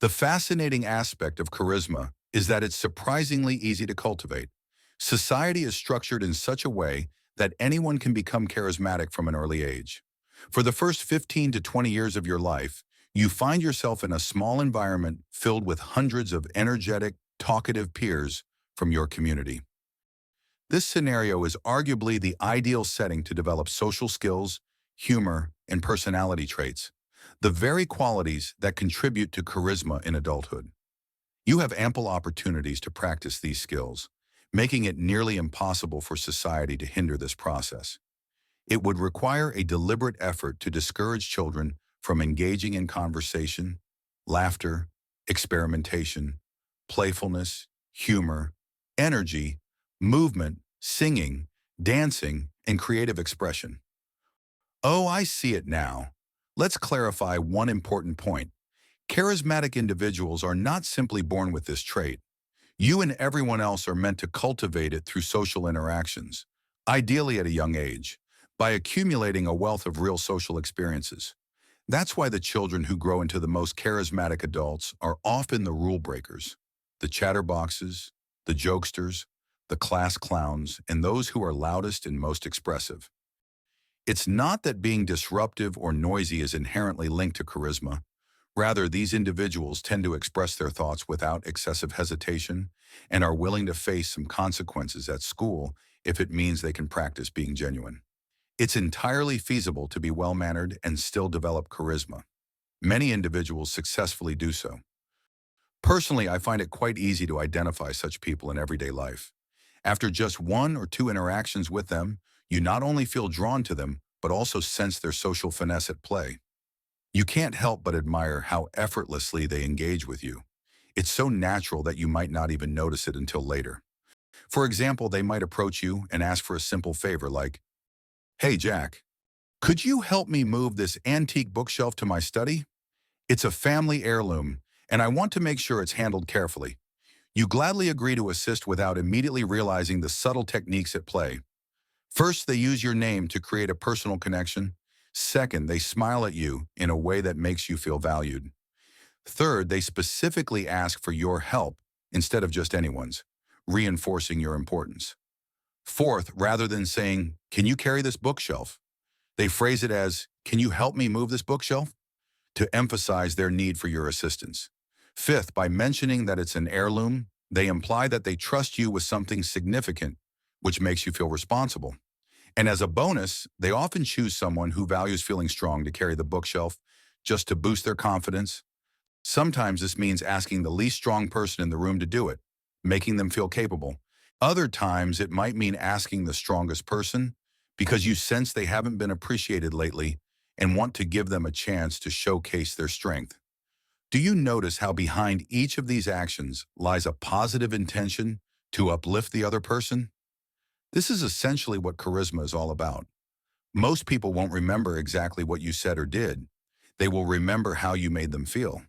The fascinating aspect of charisma is that it's surprisingly easy to cultivate. Society is structured in such a way that anyone can become charismatic from an early age. For the first 15 to 20 years of your life, you find yourself in a small environment filled with hundreds of energetic, talkative peers from your community. This scenario is arguably the ideal setting to develop social skills, humor, and personality traits, the very qualities that contribute to charisma in adulthood. You have ample opportunities to practice these skills, making it nearly impossible for society to hinder this process. It would require a deliberate effort to discourage children from engaging in conversation, laughter, experimentation, playfulness, humor, energy, movement, singing, dancing, and creative expression. Oh, I see it now. Let's clarify one important point. Charismatic individuals are not simply born with this trait. You and everyone else are meant to cultivate it through social interactions, ideally at a young age, by accumulating a wealth of real social experiences. That's why the children who grow into the most charismatic adults are often the rule breakers, the chatterboxes, the jokesters, the class clowns, and those who are loudest and most expressive. It's not that being disruptive or noisy is inherently linked to charisma. Rather, these individuals tend to express their thoughts without excessive hesitation and are willing to face some consequences at school if it means they can practice being genuine. It's entirely feasible to be well-mannered and still develop charisma. Many individuals successfully do so. Personally, I find it quite easy to identify such people in everyday life. After just one or two interactions with them, you not only feel drawn to them, but also sense their social finesse at play. You can't help but admire how effortlessly they engage with you. It's so natural that you might not even notice it until later. For example, they might approach you and ask for a simple favor like, "Hey Jack, could you help me move this antique bookshelf to my study? It's a family heirloom, and I want to make sure it's handled carefully." You gladly agree to assist without immediately realizing the subtle techniques at play. First, they use your name to create a personal connection. Second, they smile at you in a way that makes you feel valued. Third, they specifically ask for your help instead of just anyone's, reinforcing your importance. Fourth, rather than saying, "Can you carry this bookshelf?" they phrase it as, "Can you help me move this bookshelf?" to emphasize their need for your assistance. Fifth, by mentioning that it's an heirloom, they imply that they trust you with something significant, which makes you feel responsible. And as a bonus, they often choose someone who values feeling strong to carry the bookshelf just to boost their confidence. Sometimes this means asking the least strong person in the room to do it, making them feel capable. Other times it might mean asking the strongest person because you sense they haven't been appreciated lately and want to give them a chance to showcase their strength. Do you notice how behind each of these actions lies a positive intention to uplift the other person? This is essentially what charisma is all about. Most people won't remember exactly what you said or did. They will remember how you made them feel.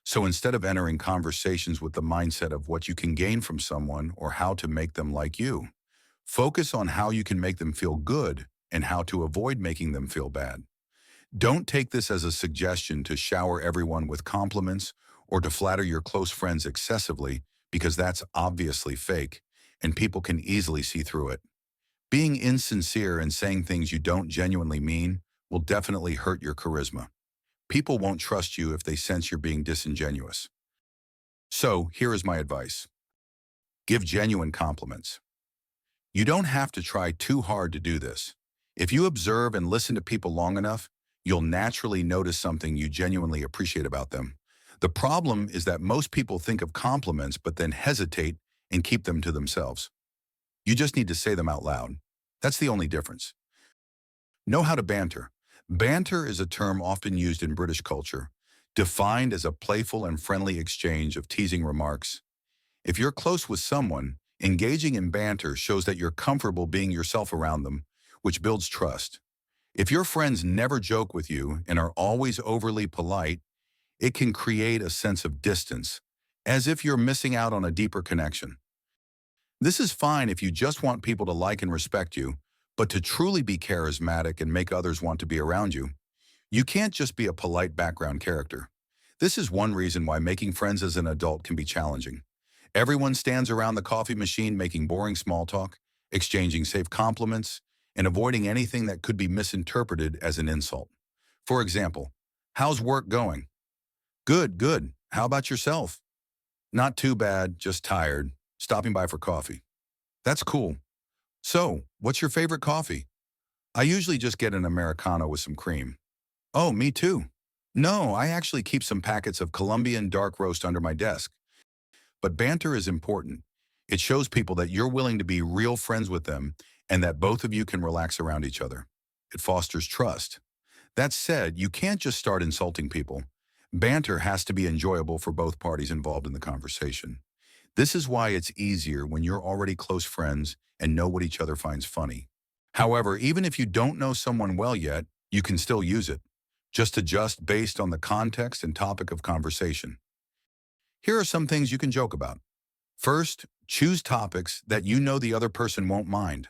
So instead of entering conversations with the mindset of what you can gain from someone or how to make them like you, focus on how you can make them feel good and how to avoid making them feel bad. Don't take this as a suggestion to shower everyone with compliments or to flatter your close friends excessively, because that's obviously fake, and people can easily see through it. Being insincere and saying things you don't genuinely mean will definitely hurt your charisma. People won't trust you if they sense you're being disingenuous. So, here is my advice. Give genuine compliments. You don't have to try too hard to do this. If you observe and listen to people long enough, you'll naturally notice something you genuinely appreciate about them. The problem is that most people think of compliments but then hesitate and keep them to themselves. You just need to say them out loud. That's the only difference. Know how to banter. Banter is a term often used in British culture, defined as a playful and friendly exchange of teasing remarks. If you're close with someone, engaging in banter shows that you're comfortable being yourself around them, which builds trust. If your friends never joke with you and are always overly polite, it can create a sense of distance, as if you're missing out on a deeper connection. This is fine if you just want people to like and respect you, but to truly be charismatic and make others want to be around you, you can't just be a polite background character. This is one reason why making friends as an adult can be challenging. Everyone stands around the coffee machine making boring small talk, exchanging safe compliments, and avoiding anything that could be misinterpreted as an insult. For example, how's work going? Good, good. How about yourself? Not too bad, just tired. Stopping by for coffee. That's cool. So, what's your favorite coffee? I usually just get an Americano with some cream. Oh, me too. No, I actually keep some packets of Colombian dark roast under my desk. But banter is important. It shows people that you're willing to be real friends with them and that both of you can relax around each other. It fosters trust. That said, you can't just start insulting people. Banter has to be enjoyable for both parties involved in the conversation. This is why it's easier when you're already close friends and know what each other finds funny. However, even if you don't know someone well yet, you can still use it. Just adjust based on the context and topic of conversation. Here are some things you can joke about. First, choose topics that you know the other person won't mind,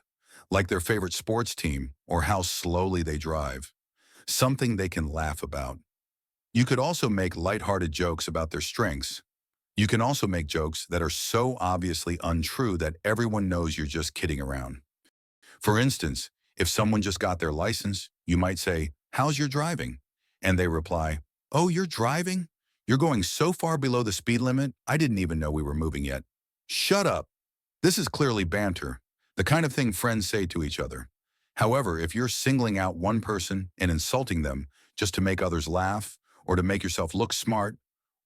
like their favorite sports team or how slowly they drive, something they can laugh about. You could also make lighthearted jokes about their strengths. You can also make jokes that are so obviously untrue that everyone knows you're just kidding around. For instance, if someone just got their license, you might say, "How's your driving?" And they reply, "Oh, you're driving? You're going so far below the speed limit, I didn't even know we were moving yet." Shut up. This is clearly banter, the kind of thing friends say to each other. However, if you're singling out one person and insulting them just to make others laugh, or to make yourself look smart,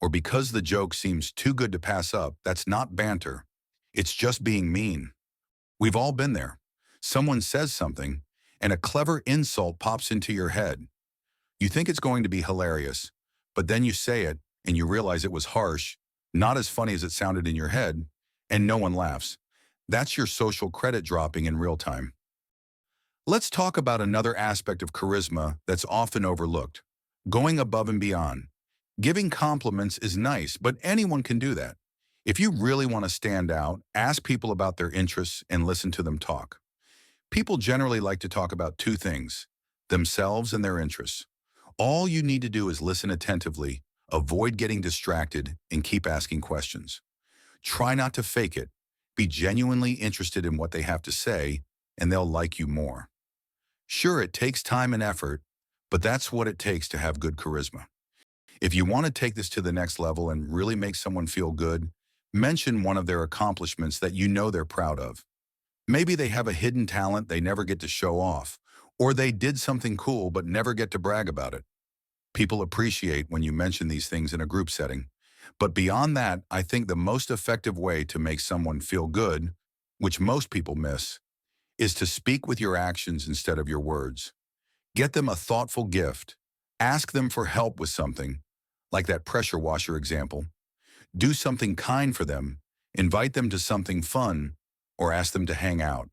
or because the joke seems too good to pass up, that's not banter. It's just being mean. We've all been there. Someone says something, and a clever insult pops into your head. You think it's going to be hilarious, but then you say it, and you realize it was harsh, not as funny as it sounded in your head, and no one laughs. That's your social credit dropping in real time. Let's talk about another aspect of charisma that's often overlooked: going above and beyond. Giving compliments is nice, but anyone can do that. If you really want to stand out, ask people about their interests and listen to them talk. People generally like to talk about two things: themselves and their interests. All you need to do is listen attentively, avoid getting distracted, and keep asking questions. Try not to fake it. Be genuinely interested in what they have to say, and they'll like you more. Sure, it takes time and effort, but that's what it takes to have good charisma. If you want to take this to the next level and really make someone feel good, mention one of their accomplishments that you know they're proud of. Maybe they have a hidden talent they never get to show off, or they did something cool but never get to brag about it. People appreciate when you mention these things in a group setting. But beyond that, I think the most effective way to make someone feel good, which most people miss, is to speak with your actions instead of your words. Get them a thoughtful gift. Ask them for help with something, like that pressure washer example. Do something kind for them, invite them to something fun, or ask them to hang out.